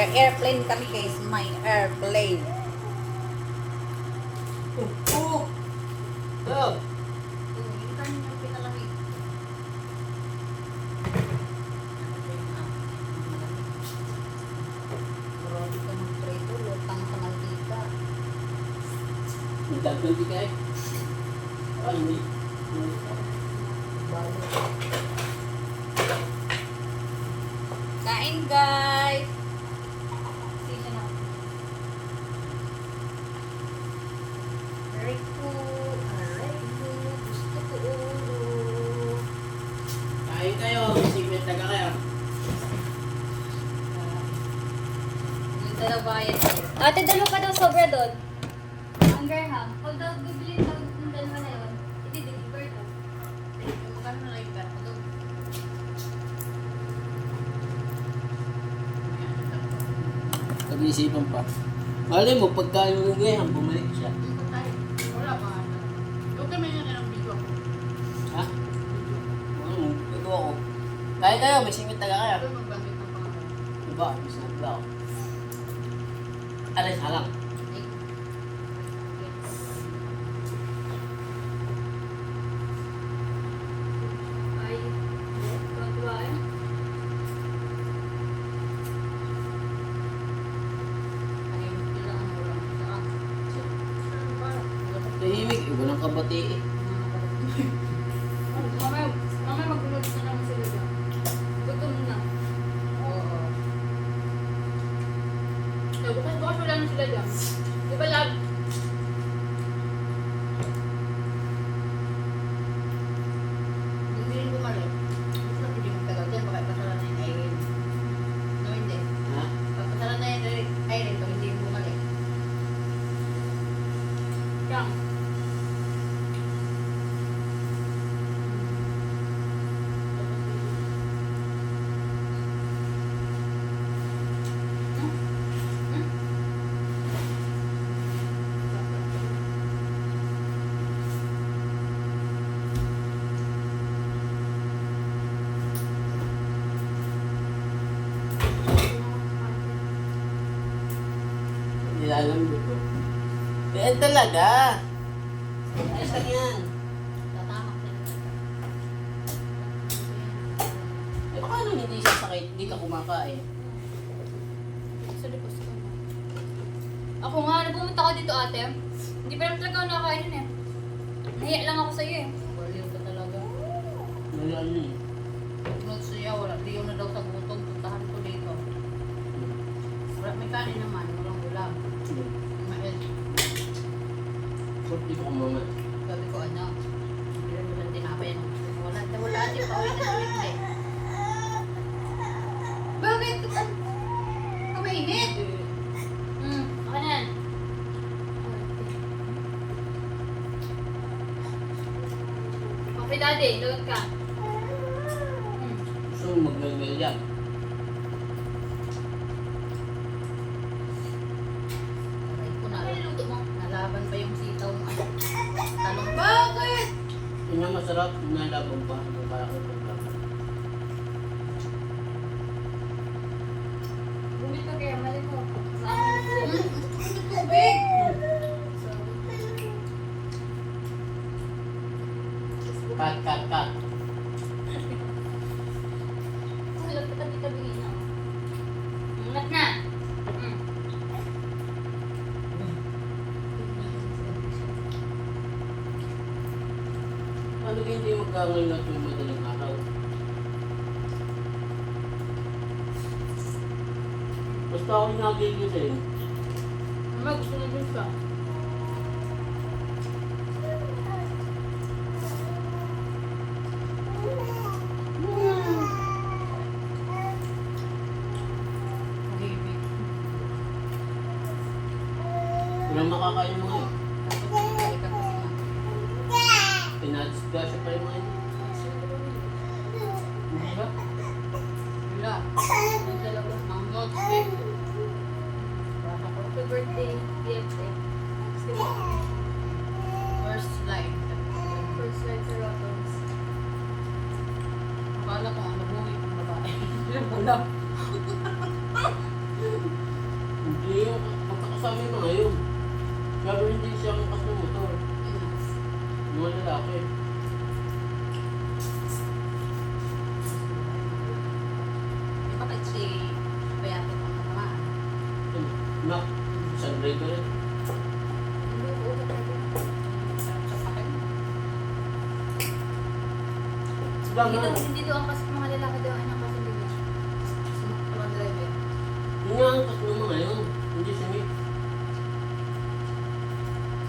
Airplane kami guys, may airplane. Oh! Oh! Yung kanyang pinalamig. Marami ka mag-prito, lutang sa mantika. Nagdaganti ka eh. Ay, hindi. Kain guys! Sino na? Aray ko, gusto ko ulo. Kain kayo, sigmet taga kayo. Yung dalabayan. Ate, dalawa pa daw sobra doon. Ang Graham, pag daw bibili daw ng dalawa na yun, i-deliver daw. Magkano na lang yung pera ko doon? Pag-iisipan pa. Malay mo, pagka yung ngayon, bumalik siya. Wala pa. Huwag kami na ng video ako. Ha? Ito ako. Kain kayo, may sigmet taga kayo. Huwag magbanggit ng pangalan. Diba? Bisa na ba ako? Aray, salang. Ay, tuwa eh. Tahimik, iba ng kabati eh. Mamaya mag-notes na naman sila dyan. Gutom na. Oo. Bukas wala na sila dyan. Di ba lab? Hindi rin bumalik. Mas na pwede magtagal dyan. Baka ipasara na yung Irene. No, hindi. Ha? Papasara na yung Irene pag hindi bumalik. Yang. Nilalam dito. Eh, talaga. Ayos lang yan. Tatamak na yun. Eh, paano hindi sasakit? Hindi ka kumakain. Sa lipos ko. Ako nga, pumunta ko dito ate. Hindi pa naman talaga ako nakakainin eh. Nahiya lang ako sa'yo eh. Baliw ka talaga. Wala ano eh. Notes siya, wala. Liyo na daw sa gutom. Puntahan ko dito. Wala, may kanin naman. Walang ulam. Mais. Ba't di ko kumama? Sabi ko, ano, hindi mo lang tinapay. Wala, wala. Di pa uwi na hindi. Bakit? Kumainit. Ako na yan. Okay daddy, load ka. Gusto mo magmamel yan. Aray ko na. Ano yung luto mo? Nalaban pa yung sitaw mo. Tanong, bakit? Yun ang masarap, nalabang pa. Kung kaya ko pagkakas. Bumit ka kaya, mali ko. Tubig! Cut. Hulog ka tabi-tabi na. Ungat na. Ano kaya hindi magkangal na ito yung madaling araw? Basta ako yung nagigising. Mama, gusto na dun siya. Tahimik. Walang makakain mo ngayon. Tapos balik ako sa mga. Pinadisgrasya pa yung mga yun. Hindi ba? Wala. Ang dalawa. Ang notes eh. Baka ko. Happy birthday, gift eh. Sige. First slide. First slide sa Rotos. Akala ko ano buhay ng babae. Wala. sa amin mga yun. Pero hindi siya ang kas ng motor. Ayun. Mga lalaki. Eh, bakit si Bayato ang natamaan? Nak, isang break ko rin. Hindi ko ulit talaga. Sarap sa pakin. Sila Hindi nga. daw, hindi daw ang kasi mga lalaki daw ang kasi hindi. Walang driver. Yun nga ang kas ng mga yun. Hindi si Mick.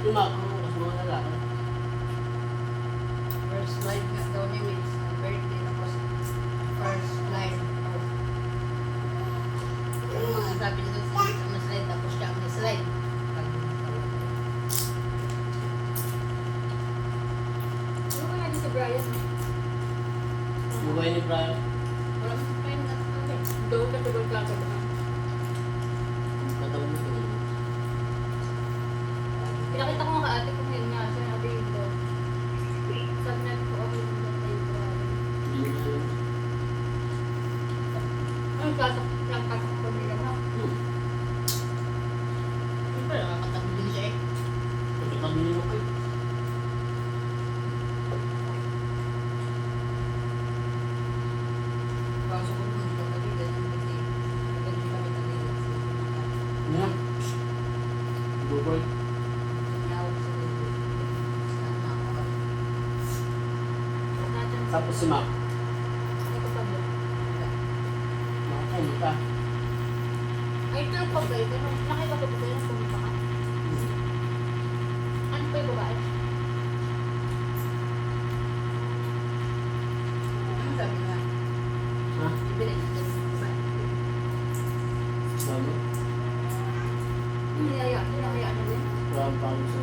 Si Mac ang kas ng mga lalaki. First live nga daw ni Miss. Birthday tapos first live. Oh. Yung mga sabi nila si Miss ang na-slide tapos siya ang na-slide. Ano ko natin si Brian? Mabay ni Brian. Wala mo pa yung natin. Daw ka tubal klako ba? Katawag mo ko. Pinakita ko nga ka ate kung yun nga siya nabi yun daw. Sabi natin ko okay yung daw tayo Brian. Hindi na yun. Ano kasak ko nila na? Siyempre, nakakatabi din siya eh. Pagkatabi ni Mac eh. Baka sa kulo hindi ka tabi kasi hindi kami tabi. Yan. Bubay. Tinawag sa dito. Sana ako. Natin Tapos si Mac. Hindi ko pa ba? Makapunta. Ay, ito yung babae. Pero nakita ko ba kayo na pumunta ka? Ano pa yung babae? Ano sabi nga? Ha? Ibigay niya sa babae. Sama? Hinahayaan na din. Wala pa ako sa